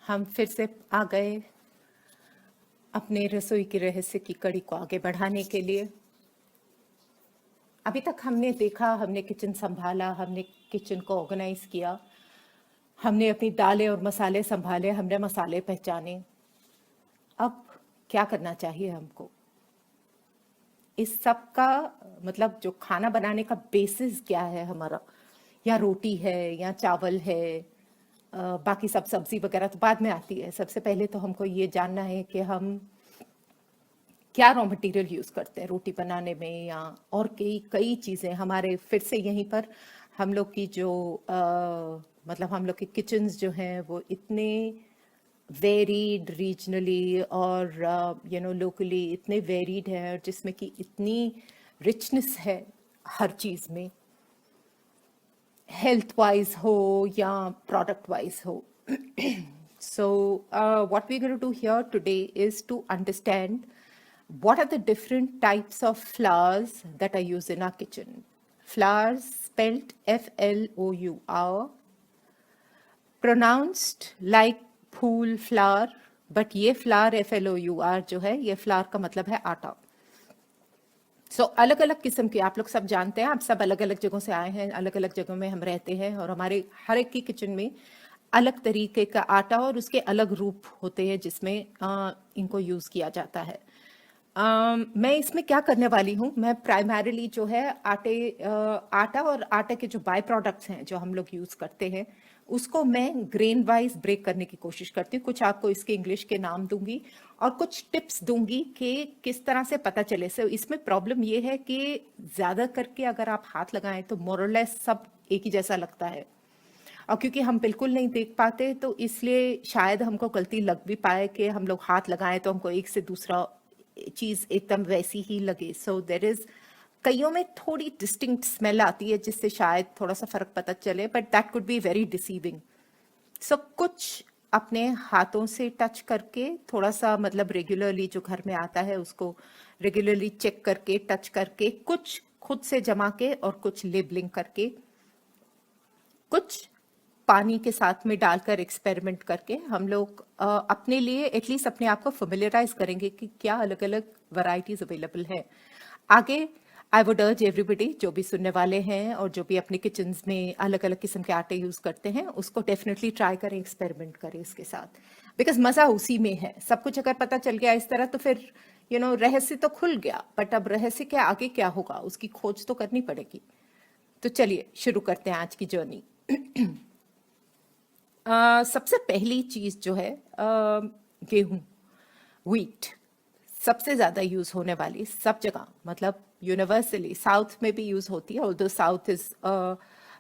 हम फिर से आ गए अपने रसोई के रहस्य की कड़ी को आगे बढ़ाने के लिए। अभी तक हमने देखा, हमने किचन संभाला, हमने किचन को ऑर्गेनाइज किया, हमने अपनी दालें और मसाले संभाले, हमने मसाले पहचाने। अब क्या करना चाहिए हमको? इस सब का मतलब जो खाना बनाने का बेसिस क्या है हमारा, या रोटी है या चावल है, बाकी सब सब्जी वगैरह तो बाद में आती है। सबसे पहले तो हमको ये जानना है कि हम क्या रॉ मटेरियल यूज़ करते हैं रोटी बनाने में, या और कई कई चीज़ें हमारे फिर से यहीं पर हम लोग की जो मतलब हम लोग के किचन्स जो हैं वो इतने वेरीड रीजनली और लोकली इतने वेरीड हैं, और जिसमें कि इतनी रिचनेस है हर चीज़ में, हेल्थ वाइज हो या प्रोडक्ट वाइज हो. So what we're going to do here today is to understand what are the different types of flours that are used in our kitchen. Flours spelled Flour, pronounced like फूल flower, but ये flower FLOUR जो है, ये flower का मतलब है आटा. अलग अलग किस्म के, आप लोग सब जानते हैं, आप सब अलग अलग जगहों से आए हैं, अलग अलग जगहों में हम रहते हैं, और हमारे हर एक की किचन में अलग तरीके का आटा और उसके अलग रूप होते हैं जिसमें इनको यूज़ किया जाता है. मैं इसमें क्या करने वाली हूँ, मैं प्राइमरीली जो है आटा और आटे के जो बाय प्रोडक्ट्स हैं जो हम लोग यूज़ करते हैं उसको मैं ग्रेन वाइज ब्रेक करने की कोशिश करती हूँ. कुछ आपको इसके इंग्लिश के नाम दूंगी और कुछ टिप्स दूंगी कि किस तरह से पता चले. इसमें प्रॉब्लम ये है कि ज़्यादा करके अगर आप हाथ लगाएं तो मोरलेस सब एक ही जैसा लगता है, और क्योंकि हम बिल्कुल नहीं देख पाते तो इसलिए शायद हमको गलती लग भी पाए कि हम लोग हाथ लगाएं तो हमको एक से दूसरा चीज़ एकदम वैसी ही लगे. देयर इज़ कईयों में थोड़ी डिस्टिंक्ट स्मेल आती है जिससे शायद थोड़ा सा फर्क पता चले, but that could be very deceiving. कुछ अपने हाथों से टच करके थोड़ा सा, मतलब रेगुलरली जो घर में आता है उसको रेगुलरली चेक करके, टच करके, कुछ खुद से जमा के और कुछ लेबलिंग करके, कुछ पानी के साथ में डालकर एक्सपेरिमेंट करके हम लोग अपने लिए एटलीस्ट अपने आप को फेमिलियराइज करेंगे कि क्या अलग अलग वैरायटीज अवेलेबल है. आगे आई वुड अर्ज एवरीबडी, जो भी सुनने वाले हैं और जो भी अपने किचन्स में अलग अलग किस्म के आटे यूज़ करते हैं उसको डेफिनेटली ट्राई करें, एक्सपेरिमेंट करें इसके साथ, बिकॉज मज़ा उसी में है. सब कुछ अगर पता चल गया इस तरह तो फिर रहस्य तो खुल गया, बट अब रहस्य के आगे क्या होगा उसकी खोज तो करनी पड़ेगी. तो चलिए शुरू करते हैं आज की जर्नी. सबसे पहली चीज़ जो है गेहूँ, व्हीट, सबसे ज़्यादा यूज़ होने वाली सब जगह, मतलब यूनिवर्सली. साउथ में भी यूज़ होती है, although south is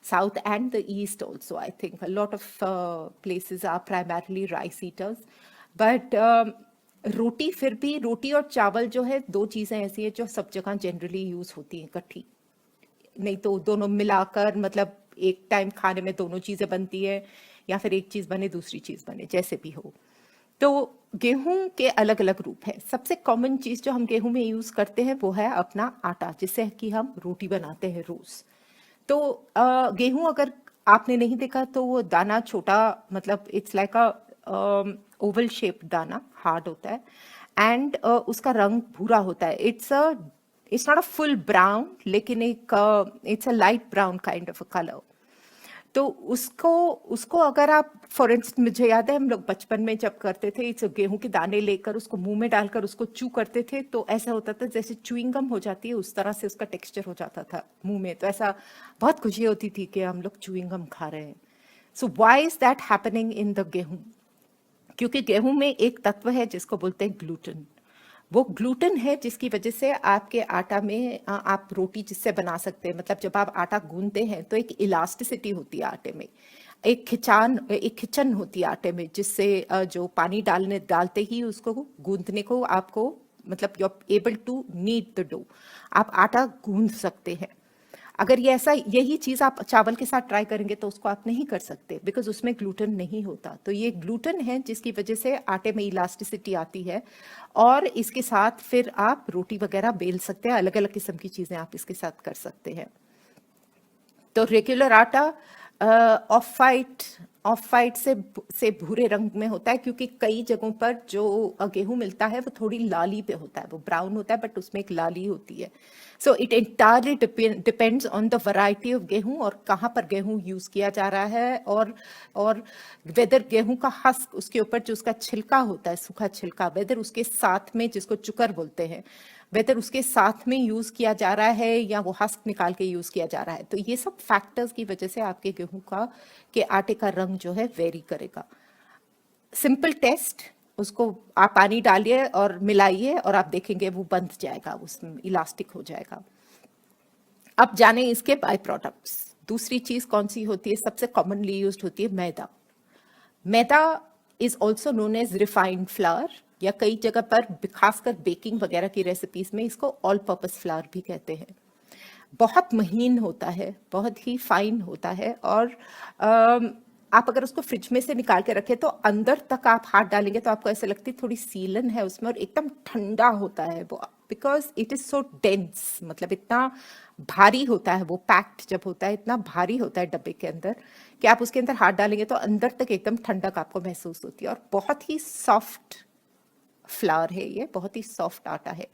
south and the east also. I think a lot of places are primarily rice eaters, but roti, फिर भी रोटी और चावल जो है दो चीज़ें ऐसी हैं जो सब जगह जनरली यूज़ होती हैं इकट्ठी, नहीं तो दोनों मिलाकर, मतलब एक टाइम खाने में दोनों चीज़ें बनती है, या फिर एक चीज़ बने दूसरी चीज़ बने, जैसे भी हो. तो गेहूं के अलग अलग रूप है. सबसे कॉमन चीज़ जो हम गेहूं में यूज़ करते हैं वो है अपना आटा, जिससे कि हम रोटी बनाते हैं रोज़. तो गेहूं अगर आपने नहीं देखा तो वो दाना छोटा, मतलब it's like a oval shaped दाना, हार्ड होता है, एंड उसका रंग भूरा होता है. It's not a full brown, लेकिन it's a light brown kind of a colour. तो उसको उसको अगर आप, फॉर इंस्टेंस मुझे याद है हम लोग बचपन में जब करते थे, इस गेहूं के दाने लेकर उसको मुंह में डालकर उसको चू करते थे, तो ऐसा होता था जैसे च्युइंग गम हो जाती है उस तरह से उसका टेक्सचर हो जाता था मुंह में. तो ऐसा बहुत खुशी होती थी कि हम लोग च्युइंग गम खा रहे हैं. Why is that happening in the गेहूं? क्योंकि गेहूं में एक तत्व है जिसको बोलते हैं ग्लूटेन. वो ग्लूटेन है जिसकी वजह से आपके आटा में आप रोटी जिससे बना सकते हैं, मतलब जब आप आटा गूंदते हैं तो एक इलास्टिसिटी होती है आटे में, एक खिंचन होती है आटे में, जिससे जो पानी डालते ही उसको गूंदने को आपको, मतलब you are able to knead the dough, आप आटा गूंद सकते हैं. अगर ये ऐसा, यही चीज़ आप चावल के साथ ट्राई करेंगे तो उसको आप नहीं कर सकते, बिकॉज उसमें ग्लूटेन नहीं होता. तो ये ग्लूटेन है जिसकी वजह से आटे में इलास्टिसिटी आती है, और इसके साथ फिर आप रोटी वगैरह बेल सकते हैं, अलग अलग किस्म की चीज़ें आप इसके साथ कर सकते हैं. तो रेगुलर आटा, ऑफ वाइट ऑफ वाइट से भूरे रंग में होता है, क्योंकि कई जगहों पर जो गेहूं मिलता है वो थोड़ी लाली पे होता है, वो ब्राउन होता है बट उसमें एक लाली होती है. So it entirely depends on the variety of गेहूं और कहाँ पर गेहूं यूज किया जा रहा है, और वेदर गेहूं का हस्क, उसके ऊपर जो उसका छिलका होता है, सूखा छिलका, वेदर उसके साथ में, जिसको चुकर बोलते हैं, वेदर उसके साथ में यूज किया जा रहा है या वो हस्क निकाल के यूज किया जा रहा है. तो ये सब फैक्टर्स की वजह से आपके गेहूं का के आटे का रंग जो है वेरी करेगा. सिंपल टेस्ट, उसको आप पानी डालिए और मिलाइए और आप देखेंगे वो बंध जाएगा, उसमें इलास्टिक हो जाएगा. अब जाने इसके बाय प्रोडक्ट्स. दूसरी चीज कौन सी होती है, सबसे कॉमनली यूज्ड होती है मैदा. Maida is also known as refined flour, या कई जगह पर खासकर बेकिंग वगैरह की रेसिपीज में इसको ऑल पर्पस फ्लावर भी कहते हैं. बहुत महीन होता है, बहुत ही फाइन होता है, और आप अगर उसको फ्रिज में से निकाल के रखें तो अंदर तक आप हाथ डालेंगे तो आपको ऐसे लगती है थोड़ी सीलन है उसमें, और एकदम ठंडा होता है वो, because it is so dense. मतलब इतना भारी होता है वो, पैक्ड जब होता है इतना भारी होता है डब्बे के अंदर कि आप उसके अंदर हाथ डालेंगे तो अंदर तक एकदम ठंडक आपको महसूस होती है. और बहुत ही सॉफ्ट फ्लावर है ये, बहुत ही सॉफ्ट आटा है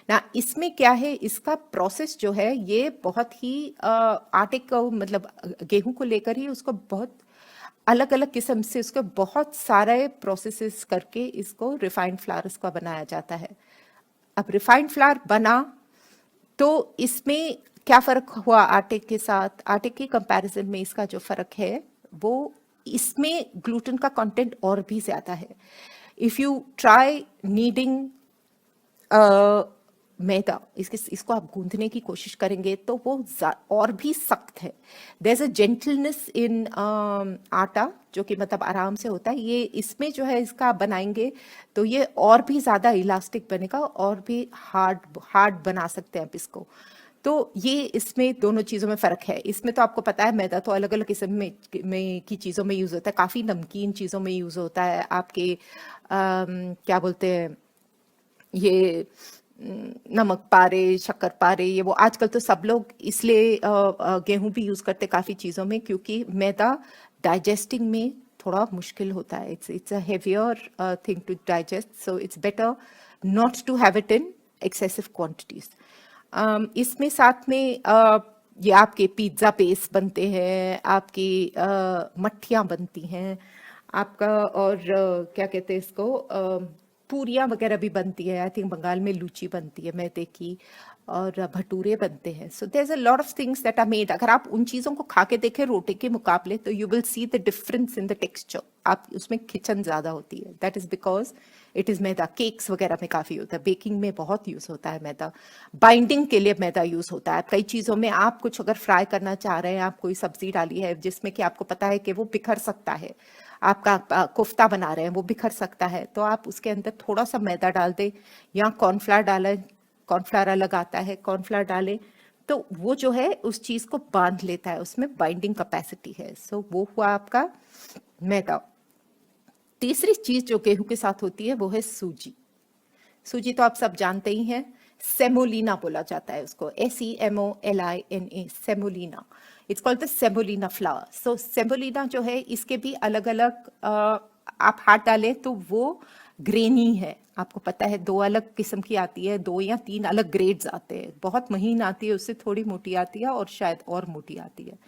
ना. इसमें क्या है, इसका प्रोसेस जो है ये बहुत ही आटे को, मतलब गेहूं को लेकर ही उसको बहुत अलग अलग किस्म से उसको बहुत सारे प्रोसेसेस करके इसको रिफाइंड फ्लावर का बनाया जाता है. अब रिफाइंड फ्लावर बना तो इसमें क्या फर्क हुआ आटे के साथ, आटे के कंपैरिजन में इसका जो फर्क है वो इसमें ग्लूटेन का कंटेंट और भी ज्यादा है. इफ यू ट्राई नीडिंग मैदा, इसको आप गूंथने की कोशिश करेंगे तो वो और भी सख्त है. देयर इज अ जेंटलनेस इन आटा जो कि मतलब आराम से होता है. ये इसमें जो है इसका आप बनाएंगे तो ये और भी ज्यादा इलास्टिक बनेगा, और भी हार्ड बना सकते हैं आप इसको. तो ये इसमें दोनों चीज़ों में फ़र्क है. इसमें तो आपको पता है मैदा तो अलग अलग किस्म में की चीज़ों में यूज़ होता है, काफ़ी नमकीन चीज़ों में यूज़ होता है. आपके क्या बोलते हैं ये, नमक पारे, शक्कर पारे, ये वो आजकल तो सब लोग इसलिए गेहूं भी यूज़ करते काफ़ी चीज़ों में, क्योंकि मैदा डाइजेस्टिंग में थोड़ा मुश्किल होता है. It's a heavier thing to digest, so it's better not to have it in excessive quantities. इसमें साथ में ये आपके पिज्ज़ा बेस बनते हैं, आपकी मट्ठियाँ बनती हैं आपका, और क्या कहते हैं इसको, पूरियाँ वगैरह भी बनती है. आई थिंक बंगाल में लूची बनती है मैदे की, और भटूरे बनते हैं. So there is a lot of things that are made. अगर आप उन चीज़ों को खा के देखें रोटी के मुकाबले तो you will see the difference in the texture. आप उसमें खिंचन ज़्यादा होती है. That is because it is maida. Cakes वगैरह में काफ़ी होता है, बेकिंग में बहुत यूज़ होता है मैदा. बाइंडिंग के लिए मैदा यूज़ होता है. कई चीज़ों में आप कुछ अगर फ्राई करना चाह रहे हैं, आप कोई सब्जी डाली है जिसमें कि आपको पता है कि वो बिखर सकता है, आपका कोफ्ता बना रहे हैं वो बिखर सकता है, तो आप उसके अंदर थोड़ा सा मैदा डाल दें या कॉर्नफ्लावर डालें. कॉर्नफ्लावर अलग आता है, कॉर्नफ्लावर डालें तो वो जो है उस चीज़ को बांध लेता है, उसमें बाइंडिंग कैपेसिटी है. सो वो हुआ आपका मैदा. तीसरी चीज जो गेहूं के साथ होती है वो है सूजी. सूजी तो आप सब जानते ही हैं. सेमोलिना बोला जाता है उसको, SEMOLINA, semolina. It's called the semolina flower. So semolina जो है इसके भी अलग अलग आप हाथ डालें तो वो ग्रेनी है. आपको पता है 2 अलग किस्म की आती है, 2 या 3 अलग ग्रेड्स आते हैं. बहुत महीन आती है, उससे थोड़ी मोटी आती है, और शायद और मोटी आती है.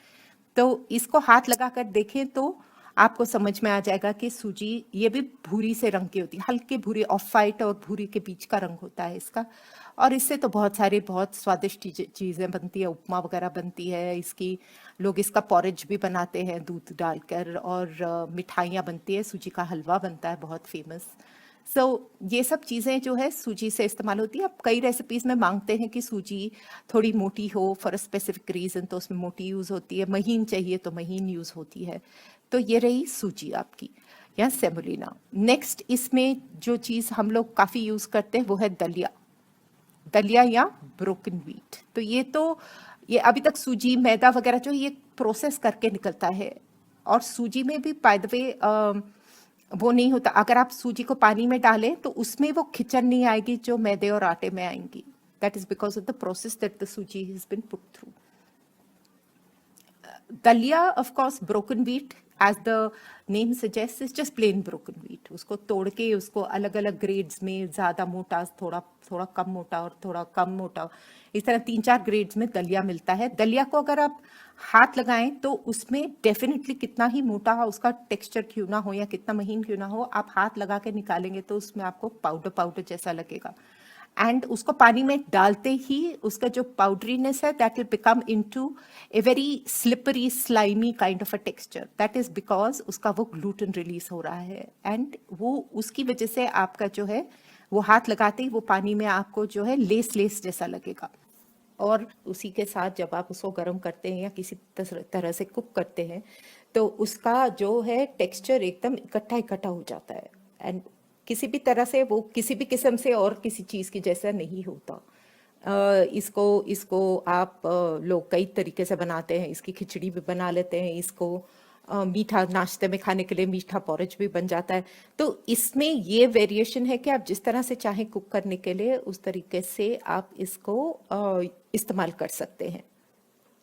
तो इसको हाथ लगा कर देखें तो आपको समझ में आ जाएगा कि सूजी ये भी भूरी से रंग की होती है, हल्के भूरी, ऑफ वाइट और भूरी के बीच का रंग होता है इसका. और इससे तो बहुत सारी बहुत स्वादिष्ट चीज़ें बनती है, उपमा वगैरह बनती है इसकी. लोग इसका पॉरेज भी बनाते हैं दूध डालकर, और मिठाइयाँ बनती है, सूजी का हलवा बनता है बहुत फेमस. ये सब चीज़ें जो है सूजी से इस्तेमाल होती है. अब कई रेसिपीज़ में मांगते हैं कि सूजी थोड़ी मोटी हो फॉर अ स्पेसिफिक रीज़न, तो उसमें मोटी यूज़ होती है. महीन चाहिए तो महीन यूज़ होती है. तो ये रही सूजी आपकी या सेमोलिना. नेक्स्ट इसमें जो चीज़ हम लोग काफ़ी यूज़ करते हैं वो है दलिया. दलिया या ब्रोकन व्हीट. तो ये अभी तक सूजी मैदा वगैरह जो ये प्रोसेस करके निकलता है. और सूजी में भी बाय द वे वो नहीं होता, अगर आप सूजी को पानी में डालें तो उसमें वो खिचन नहीं आएगी जो मैदे और आटे में आएंगी. That is because of the process that the suji has been put through. Daliya of course broken wheat as the name suggest is just plain broken wheat. उसको तोड़ के उसको अलग अलग ग्रेड्स में, ज़्यादा मोटा, थोड़ा थोड़ा कम मोटा और थोड़ा कम मोटा, इस तरह 3-4 ग्रेड्स में दलिया मिलता है। दलिया को अगर आप हाथ लगाएं तो उसमें डेफिनेटली कितना ही मोटा उसका टेक्सचर क्यों ना हो या कितना महीन क्यों ना हो, आप हाथ लगा के निकालेंगे तो उसमें आपको पाउडर पाउडर जैसा लगेगा। एंड उसको पानी में डालते ही उसका जो पाउडरीनेस है that will become into a very slippery slimy kind of a texture. That is because उसका वो ग्लूटेन रिलीज हो रहा है, एंड वो उसकी वजह से आपका जो है वो हाथ लगाते ही वो पानी में आपको जो है लेस लेस जैसा लगेगा। और उसी के साथ जब आप उसको गर्म करते हैं या किसी तरह से कुक करते हैं तो उसका जो है टेक्सचर एकदम इकट्ठा इकट्ठा हो जाता है, एंड किसी भी तरह से वो किसी भी किस्म से और किसी चीज़ की जैसा नहीं होता। इसको इसको आप लोग कई तरीके से बनाते हैं, इसकी खिचड़ी भी बना लेते हैं, इसको मीठा नाश्ते में खाने के लिए मीठा पॉरेज भी बन जाता है। तो इसमें ये वेरिएशन है कि आप जिस तरह से चाहें कुक करने के लिए उस तरीके से आप इसको इस्तेमाल कर सकते हैं।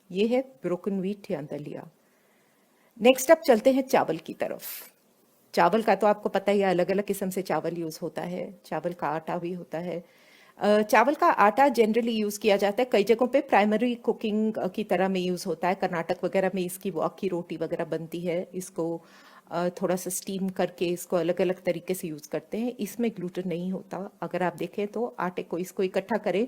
ये है ब्रोकन व्हीट या दलिया। नेक्स्ट अब चलते हैं चावल की तरफ। चावल का तो आपको पता ही है, अलग अलग किस्म से चावल यूज़ होता है, चावल का आटा भी होता है। चावल का आटा जनरली यूज़ किया जाता है कई जगहों पे प्राइमरी कुकिंग की तरह में यूज़ होता है। कर्नाटक वगैरह में इसकी वॉक की रोटी वगैरह बनती है। इसको थोड़ा सा स्टीम करके इसको अलग अलग तरीके से यूज़ करते हैं। इसमें ग्लूटेन नहीं होता। अगर आप देखें तो आटे को इसको इकट्ठा करें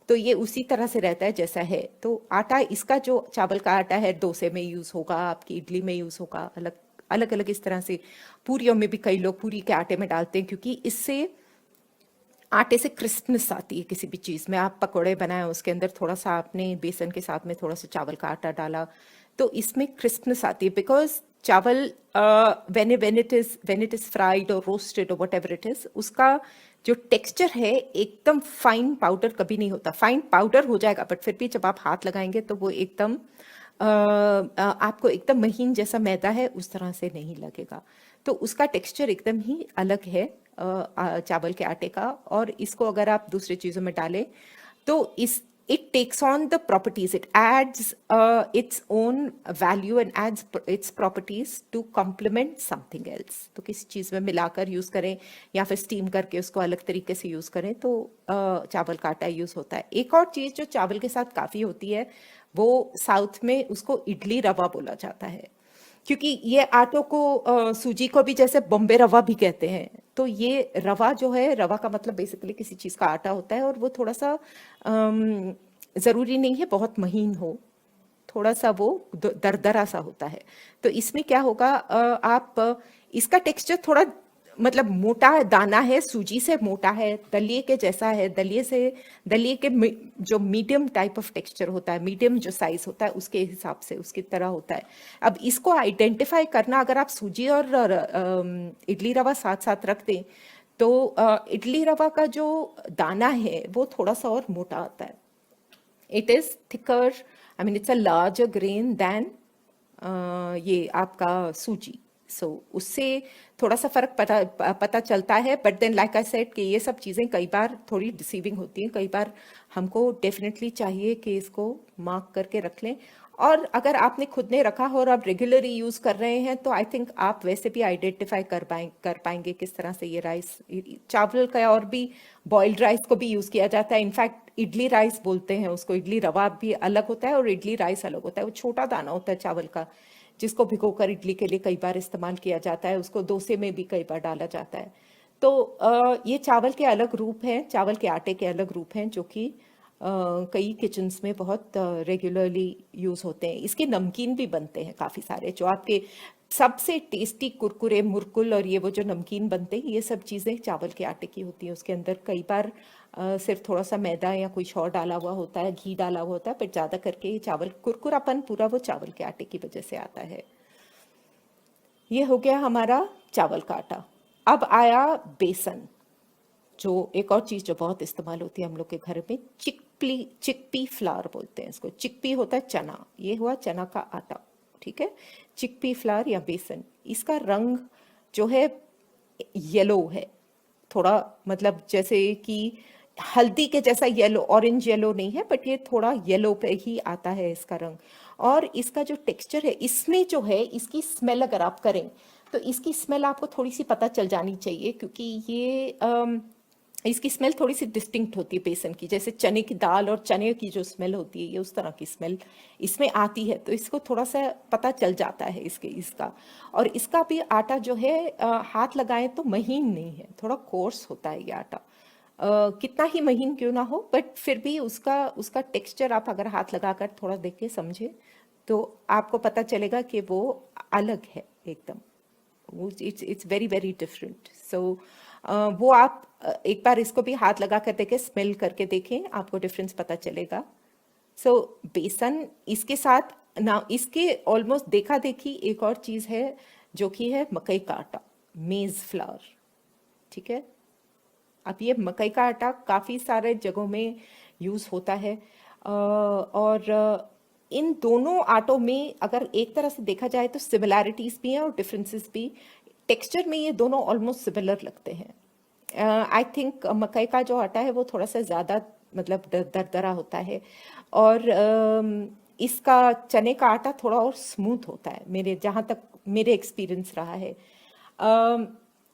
तो ये उसी तरह से रहता है जैसा है। तो आटा इसका जो चावल का आटा है डोसे में यूज़ होगा, आपकी इडली में यूज़ होगा, अलग अलग अलग इस तरह से। पूरियों में भी कई लोग पूरी के आटे में डालते हैं क्योंकि इससे आटे से क्रिस्पनेस आती है। किसी भी चीज़ में आप पकोड़े बनाए उसके अंदर थोड़ा सा आपने बेसन के साथ में थोड़ा सा चावल का आटा डाला तो इसमें क्रिस्पनेस आती है। बिकॉज चावल व्हेन इट इज फ्राइड और रोस्टेड और वट एवर इट इज, उसका जो टेक्सचर है एकदम फाइन पाउडर कभी नहीं होता। फाइन पाउडर हो जाएगा बट फिर भी जब आप हाथ लगाएंगे तो वो एकदम आपको एकदम महीन जैसा मैदा है उस तरह से नहीं लगेगा। तो उसका टेक्सचर एकदम ही अलग है चावल के आटे का। और इसको अगर आप दूसरी चीज़ों में डालें तो इस it takes on the properties, it adds its own value and adds its properties to complement something else। तो किसी चीज़ में मिलाकर यूज़ करें या फिर स्टीम करके उसको अलग तरीके से यूज़ करें तो चावल का आटा यूज़ होता है। एक और चीज़ जो चावल के साथ काफ़ी होती है वो साउथ में उसको इडली रवा बोला जाता है, क्योंकि ये आटों को सूजी को भी जैसे बॉम्बे रवा भी कहते हैं। तो ये रवा जो है, रवा का मतलब बेसिकली किसी चीज़ का आटा होता है और वो थोड़ा सा ज़रूरी नहीं है बहुत महीन हो, थोड़ा सा वो दरदरा सा होता है। तो इसमें क्या होगा, आप इसका टेक्सचर थोड़ा मतलब मोटा दाना है, सूजी से मोटा है, दलिए के जैसा है। दलिए के जो मीडियम टाइप ऑफ टेक्सचर होता है, मीडियम जो साइज होता है उसके हिसाब से उसकी तरह होता है। अब इसको आइडेंटिफाई करना, अगर आप सूजी और इडली रवा साथ साथ रख दें तो इडली रवा का जो दाना है वो थोड़ा सा और मोटा आता है। It is thicker, I mean it's a larger grain than ये आपका सूजी। सो उससे थोड़ा सा फर्क पता चलता है। But then like I said कि ये सब चीज़ें कई बार थोड़ी डिसीविंग होती हैं। कई बार हमको डेफिनेटली चाहिए कि इसको मार्क करके रख लें। और अगर आपने खुद ने रखा हो और आप रेगुलरली यूज़ कर रहे हैं तो आई थिंक आप वैसे भी आइडेंटिफाई कर पाएंगे किस तरह से ये राइस, चावल का और भी बॉइल्ड राइस को भी यूज़ किया जाता है। इनफैक्ट इडली राइस बोलते हैं उसको, इडली रवा भी अलग होता है और इडली राइस अलग होता है। वो छोटा दाना होता है चावल का जिसको भिगोकर इडली के लिए कई बार इस्तेमाल किया जाता है, उसको डोसे में भी कई बार डाला जाता है। तो ये चावल के अलग रूप हैं, चावल के आटे के अलग रूप हैं जो कि कई किचन्स में बहुत रेगुलरली यूज़ होते हैं। इसके नमकीन भी बनते हैं काफ़ी सारे, जो आपके सबसे टेस्टी कुरकुरे, मुरकुल और ये वो जो नमकीन बनते हैं ये सब चीज़ें चावल के आटे की होती हैं। उसके अंदर कई बार सिर्फ थोड़ा सा मैदा या कुछ और डाला हुआ होता है, घी डाला हुआ होता है, पर ज़्यादा करके ये चावल कुरकुरापन पूरा वो चावल के आटे की वजह से आता है। ये हो गया हमारा चावल का आटा। अब आया बेसन, जो एक और चीज़ जो बहुत इस्तेमाल होती है हम लोग के घर में, चिकपी फ्लावर बोलते हैं इसको। चिकपी होता है चना, ये हुआ चना का आटा, ठीक है। चिकपी फ्लावर या बेसन, इसका रंग जो है येलो है थोड़ा, मतलब जैसे कि हल्दी के जैसा येलो, ऑरेंज येलो नहीं है, बट ये थोड़ा येलो पे ही आता है इसका रंग। और इसका जो टेक्सचर है, इसमें जो है इसकी स्मेल अगर आप करें तो इसकी स्मेल आपको थोड़ी सी पता चल जानी चाहिए, क्योंकि ये इसकी स्मेल थोड़ी सी डिस्टिंक्ट होती है बेसन की, जैसे चने की दाल और चने की जो स्मेल होती है, ये उस तरह की स्मेल इसमें आती है। तो इसको थोड़ा सा पता चल जाता है इसका। और इसका भी आटा जो है हाथ लगाएं तो महीन नहीं है, थोड़ा कोर्स होता है ये आटा। कितना ही महीन क्यों ना हो, बट फिर भी उसका उसका टेक्सचर आप अगर हाथ लगाकर थोड़ा देख के समझे तो आपको पता चलेगा कि वो अलग है एकदम। It's very very different. So वो आप एक बार इसको भी हाथ लगा कर देखें, स्मेल करके देखें, आपको डिफरेंस पता चलेगा। सो बेसन इसके साथ ना, इसके ऑलमोस्ट देखा देखी एक और चीज़ है जो कि है मकई का आटा, मेज फ्लावर। ठीक है, अब ये मकई का आटा काफ़ी सारे जगहों में यूज़ होता है। और इन दोनों आटों में अगर एक तरह से देखा जाए तो सिमिलैरिटीज़ भी हैं और डिफरेंसेस भी। टेक्सचर में ये दोनों ऑलमोस्ट सिमिलर लगते हैं। आई थिंक मकई का जो आटा है वो थोड़ा सा ज़्यादा मतलब दरदरा होता है, और इसका चने का आटा थोड़ा और स्मूथ होता है, मेरे जहाँ तक मेरे एक्सपीरियंस रहा है।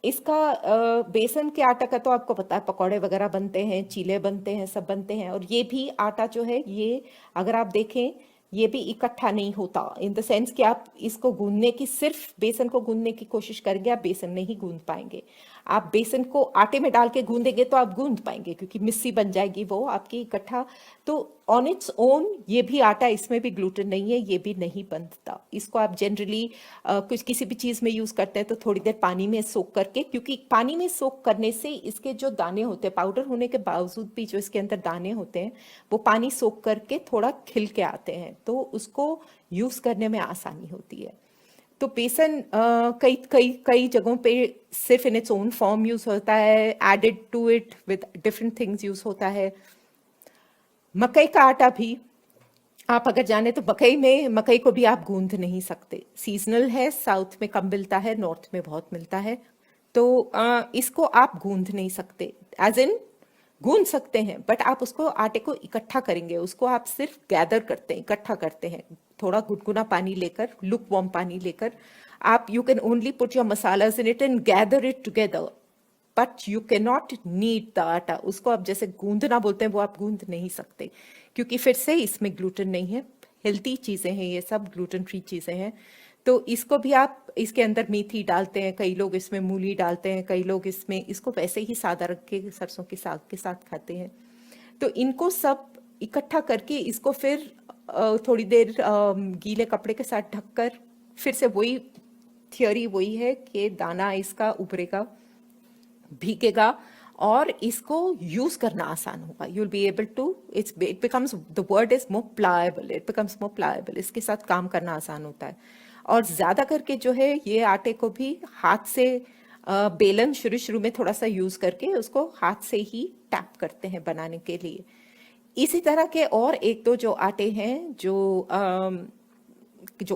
इसका बेसन के आटा का तो आपको पता है, पकौड़े वगैरह बनते हैं, चीले बनते हैं, सब बनते हैं। और ये भी आटा जो है, ये अगर आप देखें ये भी इकट्ठा नहीं होता, इन द सेंस कि आप इसको गूंदने की, सिर्फ बेसन को गूंदने की कोशिश करेंगे, आप बेसन नहीं गूंद पाएंगे। आप बेसन को आटे में डाल के गूंदेंगे तो आप गूंद पाएंगे, क्योंकि मिस्सी बन जाएगी वो आपकी इकट्ठा। तो ऑन इट्स ओन ये भी आटा, इसमें भी ग्लूटेन नहीं है, ये भी नहीं बनता। इसको आप जनरली कुछ किसी भी चीज़ में यूज़ करते हैं तो थोड़ी देर पानी में सोक करके, क्योंकि पानी में सोक करने से इसके जो दाने होते हैं, पाउडर होने के बावजूद भी जो इसके अंदर दाने होते हैं, वो पानी सोक करके थोड़ा खिल के आते हैं, तो उसको यूज़ करने में आसानी होती है। तो बेसन कई कई कई जगहों पे सिर्फ in its own form use होता है, added to it with different things use होता है। मकई का आटा भी आप अगर जाने तो मकई को भी आप गूंद नहीं सकते। सीजनल है, साउथ में कम मिलता है, नॉर्थ में बहुत मिलता है। तो इसको आप गूंद नहीं सकते, एज इन गूंद सकते हैं, बट आप उसको आटे को इकट्ठा करेंगे, उसको आप सिर्फ गैदर करते हैं, इकट्ठा करते हैं, थोड़ा गुनगुना पानी लेकर, लुक वार्म पानी लेकर। आप you can only put your masalas in it and gather it together, but you can not need the आटा। उसको आप जैसे गूंदना बोलते हैं, वो आप गूंद नहीं सकते, क्योंकि फिर से इसमें ग्लूटेन नहीं है। हेल्थी चीज़ें हैं ये सब, ग्लूटेन फ्री चीज़ें हैं। तो इसको भी आप, इसके अंदर मेथी डालते हैं, कई लोग इसमें मूली डालते हैं, कई लोग इसमें इसको वैसे ही सादा रख के सरसों के साग के साथ खाते हैं। तो इनको सब इकट्ठा करके इसको फिर थोड़ी देर गीले कपड़े के साथ ढककर, फिर से वही थियोरी वही है कि दाना इसका उभरेगा, भीगेगा, और इसको यूज करना आसान होगा। You will be able to, it becomes, the word is more pliable, it becomes more pliable, इसके साथ काम करना आसान होता है। और ज्यादा करके जो है ये आटे को भी हाथ से बेलन शुरू शुरू में थोड़ा सा यूज करके उसको हाथ से ही टैप करते हैं बनाने के लिए। इसी तरह के और एक दो जो आटे हैं जो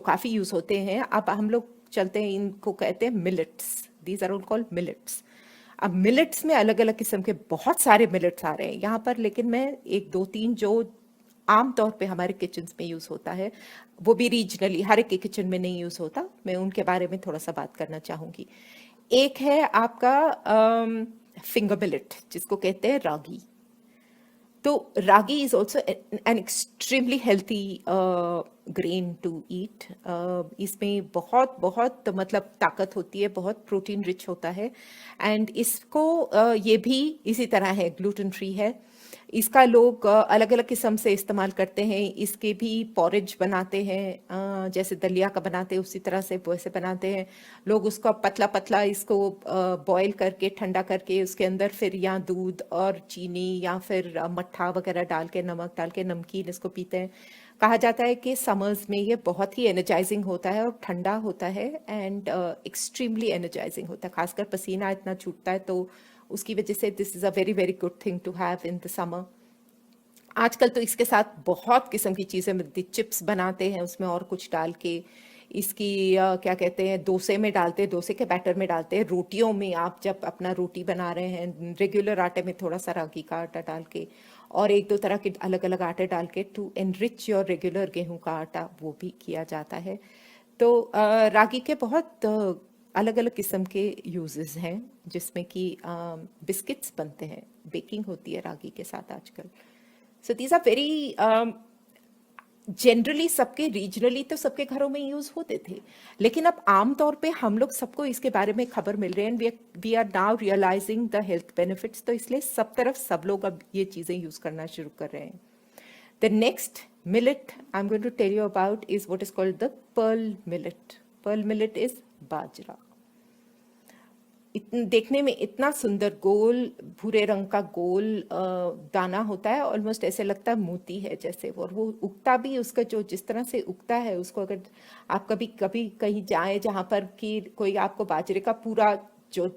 काफी यूज होते हैं। अब हम लोग चलते हैं, इनको कहते हैं millets, these are all called millets. अब मिलेट्स में अलग अलग किस्म के बहुत सारे मिलेट्स आ रहे हैं यहाँ पर, लेकिन मैं एक दो तीन जो आम तौर पे हमारे किचन में यूज होता है, वो भी रीजनली हर एक के किचन में नहीं यूज होता, मैं उनके बारे में थोड़ा सा बात करना चाहूंगी। एक है आपका फिंगर मिलेट, जिसको कहते हैं रागी। तो ragi is also an extremely healthy grain to eat. इसमें बहुत बहुत मतलब ताकत होती है, बहुत प्रोटीन रिच होता है। एंड इसको ये भी इसी तरह है, ग्लूटेन फ्री है। इसका लोग अलग अलग किस्म से इस्तेमाल करते हैं। इसके भी पॉरेज बनाते हैं, जैसे दलिया का बनाते हैं उसी तरह से वैसे बनाते हैं लोग। उसको पतला पतला इसको बॉईल करके ठंडा करके उसके अंदर फिर या दूध और चीनी या फिर मट्ठा वगैरह डाल के, नमक डाल के नमकीन इसको पीते हैं। कहा जाता है कि समर्स में ये बहुत ही एनर्जाइजिंग होता है और ठंडा होता है, एंड एक्सट्रीमली एनर्जाइजिंग होता है, खासकर पसीना इतना छूटता है, तो उसकी वजह से this is a very very good thing to have in the summer. आजकल तो इसके साथ बहुत किस्म की चीज़ें मिलती, चिप्स बनाते हैं उसमें और कुछ डाल के, इसकी क्या कहते हैं, डोसे में डालते हैं, डोसे के बैटर में डालते हैं, रोटियों में आप जब अपना रोटी बना रहे हैं रेगुलर आटे में थोड़ा सा रागी का आटा डाल के और एक दो तरह के अलग अलग आटे डाल के टू एनरिच योर रेगुलर गेहूं का आटा, वो भी किया जाता है। तो रागी के बहुत अलग अलग किस्म के यूजेस हैं, जिसमें कि बिस्किट्स बनते हैं, बेकिंग होती है रागी के साथ आजकल। So these are very generally सबके रीजनली तो सबके घरों में यूज होते थे, लेकिन अब आमतौर पे हम लोग सबको इसके बारे में खबर मिल रही है, we are now realising the health benefits, तो इसलिए सब तरफ सब लोग अब ये चीजें यूज करना शुरू कर रहे हैं। The next millet I'm going to tell you about is what is called the pearl millet. Pearl millet is बाजरा। देखने में इतना सुंदर गोल भूरे रंग का गोल दाना होता है, ऑलमोस्ट ऐसे लगता है मोती है जैसे, और वो उगता भी उसका जो जिस तरह से उगता है उसको, अगर आप कभी कभी कहीं जाए जहाँ पर कि कोई आपको बाजरे का पूरा जो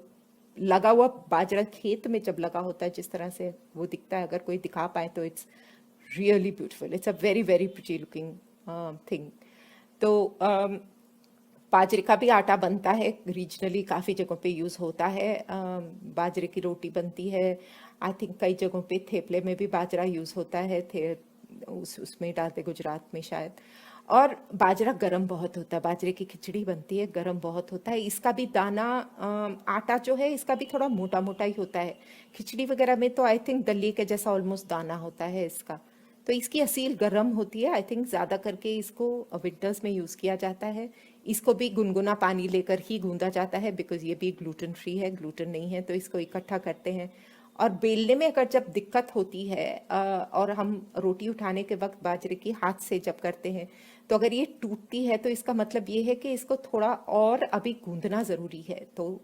लगा हुआ बाजरा खेत में जब लगा होता है जिस तरह से वो दिखता है, अगर कोई दिखा पाए तो it's really beautiful, it's a very very pretty looking thing. तो बाजरे का भी आटा बनता है, रीजनली काफ़ी जगहों पे यूज़ होता है, बाजरे की रोटी बनती है, आई थिंक कई जगहों पे थेपले में भी बाजरा यूज़ होता है, थे उसमें डालते गुजरात में शायद। और बाजरा गरम बहुत होता है, बाजरे की खिचड़ी बनती है, गरम बहुत होता है, इसका भी दाना आटा जो है इसका भी थोड़ा मोटा मोटा ही होता है, खिचड़ी वगैरह में तो आई थिंक दलिए के जैसा ऑलमोस्ट दाना होता है इसका। तो इसकी असील गरम होती है, आई थिंक ज़्यादा करके इसको विंटर्स में यूज़ किया जाता है। इसको भी गुनगुना पानी लेकर ही गूंदा जाता है, बिकॉज ये भी ग्लूटेन फ्री है, ग्लूटेन नहीं है, तो इसको इकट्ठा करते हैं। और बेलने में अगर जब दिक्कत होती है और हम रोटी उठाने के वक्त बाजरे की हाथ से जब करते हैं, तो अगर ये टूटती है तो इसका मतलब ये है कि इसको थोड़ा और अभी गूंदना ज़रूरी है। तो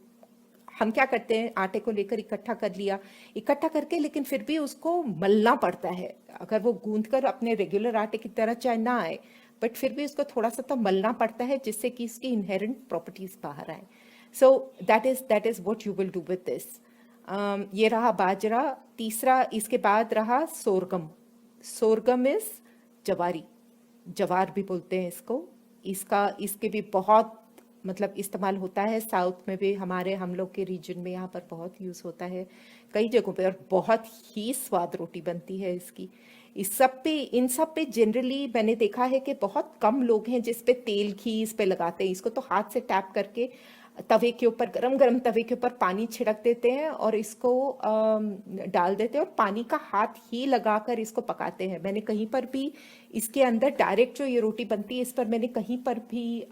हम क्या करते हैं, आटे को लेकर इकट्ठा कर लिया, इकट्ठा करके लेकिन फिर भी उसको मलना पड़ता है, अगर वो गूंद कर अपने रेगुलर आटे की तरह चाहे ना आए, बट फिर भी उसको थोड़ा सा तो मलना पड़ता है जिससे कि इसकी इनहेरेंट प्रॉपर्टीज बाहर आए। So that is what you will do with this. ये रहा बाजरा। तीसरा इसके बाद रहा सोरगम। सोरगम इज जवारी, जवार भी बोलते हैं इसको। इसका इसके भी बहुत मतलब इस्तेमाल होता है, साउथ में भी हमारे हम लोग के रीजन में यहाँ पर बहुत यूज़ होता है कई जगहों पे, और बहुत ही स्वाद रोटी बनती है इसकी। इस सब पे इन सब पे जनरली मैंने देखा है कि बहुत कम लोग हैं जिस पे तेल घी इस पे लगाते हैं, इसको तो हाथ से टैप करके तवे के ऊपर, गरम गरम तवे के ऊपर पानी छिड़क देते हैं और इसको डाल देते हैं और पानी का हाथ ही लगाकर इसको पकाते हैं। मैंने कहीं पर भी इसके अंदर डायरेक्ट जो ये रोटी बनती है इस पर मैंने कहीं पर भी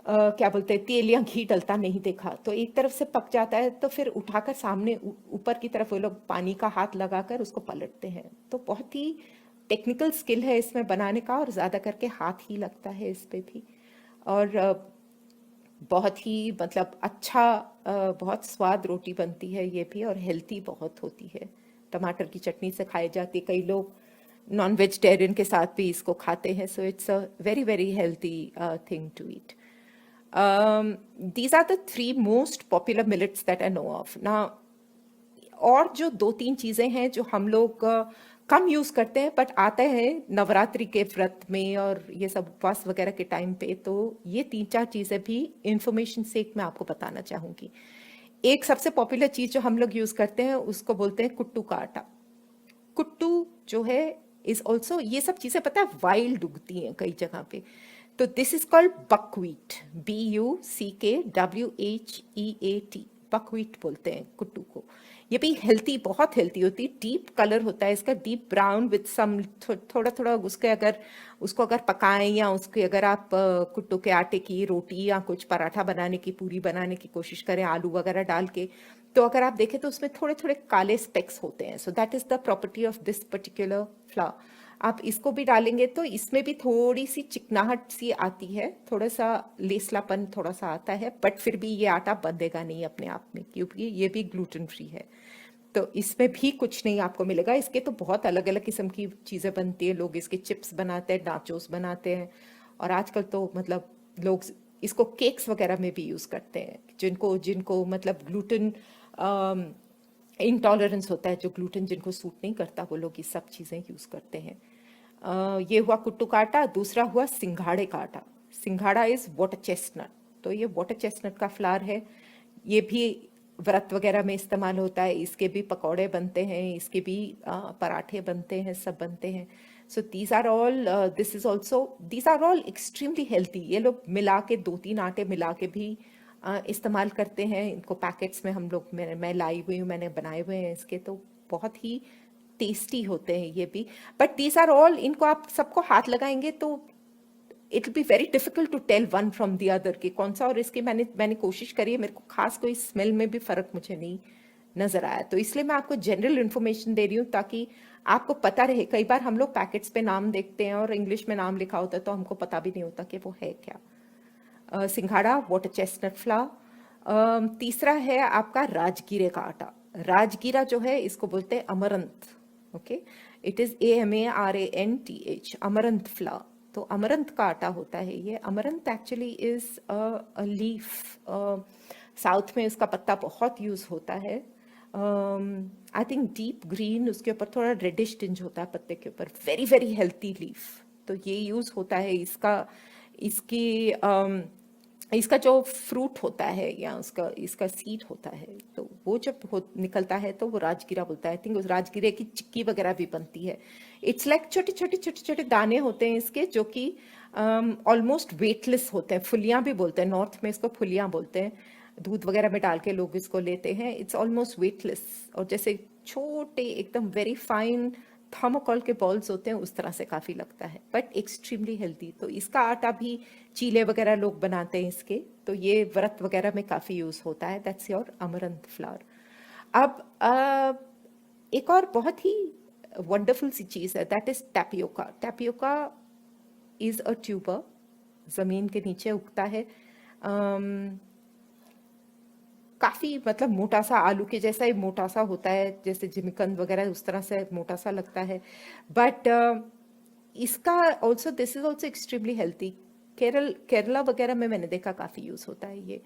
क्या बोलते हैं तेल या घी डलता नहीं देखा। तो एक तरफ से पक जाता है तो फिर उठाकर सामने ऊपर की तरफ वो लोग पानी का हाथ लगाकर उसको पलटते हैं। तो बहुत ही टेक्निकल स्किल है इसमें बनाने का, और ज़्यादा करके हाथ ही लगता है इस पे भी। और बहुत ही मतलब अच्छा बहुत स्वाद रोटी बनती है ये भी, और हेल्थी बहुत होती है। टमाटर की चटनी से खाई जाती है, कई लोग नॉन वेजिटेरियन के साथ भी इसको खाते हैं। So it's a very very healthy thing to eat. These are the three most popular millets that I know of. Now, और जो दो तीन चीज़ें हैं जो हम लोग कम यूज़ करते हैं बट आते हैं नवरात्रि के व्रत में और ये सब उपवास वगैरह के टाइम पे, तो ये तीन चार चीज़ें भी इंफॉर्मेशन से मैं आपको बताना चाहूँगी। एक सबसे पॉपुलर चीज़ जो हम लोग यूज़ करते हैं उसको बोलते हैं कुट्टू का आटा। कुट्टू जो है इज ऑल्सो, ये सब चीज़ें पता है वाइल्ड उगती हैं कई जगह पे, तो this is called buckwheat, BUCKWHEAT, buckwheat बोलते हैं कुट्टू को। ये भी हेल्थी, बहुत हेल्थी होती है, डीप कलर होता है इसका, डीप ब्राउन विद सम थोड़ा थोड़ा उसके, अगर उसको अगर पकाएं या उसके अगर आप कुट्टू के आटे की रोटी या कुछ पराठा बनाने की, पूरी बनाने की कोशिश करें आलू वगैरह डाल के, तो अगर आप देखें तो उसमें थोड़े थोड़े काले स्पेक्स होते हैं। So that is the property of this particular flower. आप इसको भी डालेंगे तो इसमें भी थोड़ी सी चिकनाहट सी आती है, थोड़ा सा लेसलापन थोड़ा सा आता है, बट फिर भी ये आटा बंधेगा नहीं अपने आप में क्योंकि ये भी ग्लूटेन फ्री है। तो इसमें भी कुछ नहीं आपको मिलेगा। इसके तो बहुत अलग अलग किस्म की चीज़ें बनती है, लोग इसके चिप्स बनाते हैं, नाचोस बनाते हैं, और आजकल तो मतलब लोग इसको केक्स वगैरह में भी यूज़ करते हैं, जिनको जिनको मतलब ग्लूटेन इंटॉलरेंस होता है, जो ग्लूटेन जिनको सूट नहीं करता वो लोग ये सब चीज़ें यूज़ करते हैं। ये हुआ कुट्टू का आटा। दूसरा हुआ सिंघाड़े का आटा। सिंघाड़ा इज वाटर चेस्टनट, तो ये वाटर चेस्टनट का फ्लावर है। ये भी व्रत वगैरह में इस्तेमाल होता है। इसके भी पकौड़े बनते हैं, इसके भी पराठे बनते हैं, सब बनते हैं। So these are all, this is also, these are all extremely healthy. ये लोग मिला के 2-3 आटे मिला के भी इस्तेमाल करते हैं। इनको पैकेट्स में हम लोग, मैं लाई हुई हूँ, मैंने बनाए हुए हैं इसके, तो बहुत ही टेस्टी होते हैं ये भी। बट दीज आर ऑल, इनको आप सबको हाथ लगाएंगे तो it will be very difficult to tell one from the other कि कौन सा। और इसके मैंने कोशिश करी है, मेरे को खास कोई स्मेल में भी फर्क मुझे नहीं नजर आया। तो इसलिए मैं आपको जनरल इन्फॉर्मेशन दे रही हूँ ताकि आपको पता रहे। कई बार हम लोग पैकेट्स पे नाम देखते हैं और इंग्लिश में नाम लिखा होता है तो हमको पता भी नहीं होता कि वो है क्या। सिंघाड़ा, वाटर चेस्टनट फ्लावर। तीसरा है आपका राजगीरे का आटा। राजगीरा जो है इसको बोलते हैं amaranth. Okay, it is AMARANTH, amaranth flower. तो अमरंथ का आटा होता है ये। Amaranth actually is a leaf. South में इसका पत्ता बहुत यूज होता है। आई थिंक डीप ग्रीन, उसके ऊपर थोड़ा रेडिश टिंज होता है पत्ते के ऊपर। Very very healthy leaf. तो ये यूज होता है इसका। इसकी इसका जो फ्रूट होता है या उसका इसका सीड होता है, तो वो जब निकलता है तो वो राजगीरा बोलता है। आई थिंक उस राजगीरे की चिक्की वगैरह भी बनती है। इट्स लाइक छोटे छोटे छोटे छोटे दाने होते हैं इसके, जो कि ऑलमोस्ट वेटलेस होते हैं। फुलियां भी बोलते हैं, नॉर्थ में इसको फुलियां बोलते हैं। दूध वगैरह में डाल के लोग इसको लेते हैं। इट्स ऑलमोस्ट वेटलेस, और जैसे छोटे एकदम वेरी फाइन थर्मोकॉल के बॉल्स होते हैं उस तरह से काफी लगता है, बट एक्सट्रीमली हेल्दी। तो इसका आटा भी चीले वगैरह लोग बनाते हैं इसके, तो ये व्रत वगैरह में काफी यूज होता है। That's your amaranth flower. अब एक और बहुत ही वंडरफुल सी चीज है, that is tapioca. Tapioca is a tuber, जमीन के नीचे उगता है। काफी मतलब मोटा सा, आलू के जैसा ही मोटा सा होता है, जैसे जिमिकंद वगैरह उस तरह से मोटा सा लगता है। बट इसका also, this is also extremely healthy. Kerala वगैरह में मैंने देखा काफी यूज होता है ये।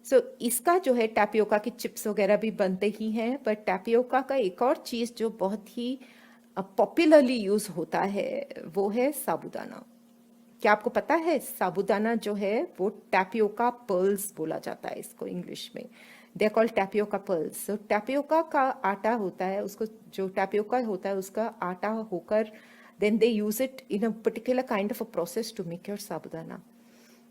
सो इसका जो है टैपियोका की चिप्स वगैरह भी बनते ही हैं। बट टैपियोका का एक और चीज जो बहुत ही पॉपुलरली यूज होता है वो है साबूदाना। क्या आपको पता है साबूदाना जो है वो टैपियोका पर्ल्स बोला जाता है इसको इंग्लिश में। They are called tapioca pearls. तो टैपियोका का आटा होता है, उसको जो टैपियोका होता है उसका आटा होकर then they use it in a particular kind of a process to make your sabudana.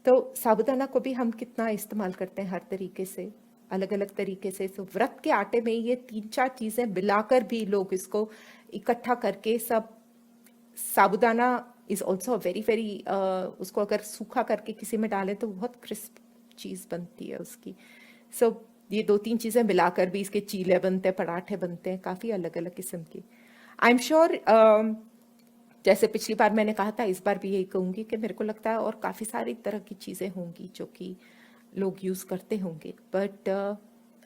तो साबूदाना को भी हम कितना इस्तेमाल करते हैं, हर तरीके से, अलग अलग तरीके से। तो व्रत के आटे में ये 3-4 चीजें मिलाकर भी लोग इसको इकट्ठा करके सब, साबूदाना इज ऑल्सो वेरी वेरी, उसको अगर सूखा करके किसी में डालें तो बहुत क्रिस्प चीज बनती है उसकी। सो ये 2-3 चीजें मिलाकर भी इसके चीले बनते हैं, पराठे बनते हैं, काफी अलग अलग किस्म की। आई एम श्योर, जैसे पिछली बार मैंने कहा था, इस बार भी यही कहूंगी कि मेरे को लगता है और काफी सारी तरह की चीजें होंगी जो कि लोग यूज करते होंगे। बट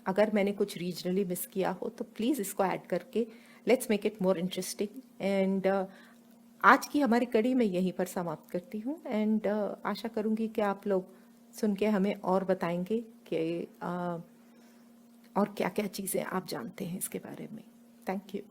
अगर मैंने कुछ रीजनली मिस किया हो तो प्लीज इसको ऐड करके let's make it more interesting. And आज की हमारी कड़ी मैं यहीं पर समाप्त करती हूँ। एंड आशा करूंगी कि आप लोग सुन के हमें और बताएंगे कि और क्या क्या चीज़ें आप जानते हैं इसके बारे में। Thank you.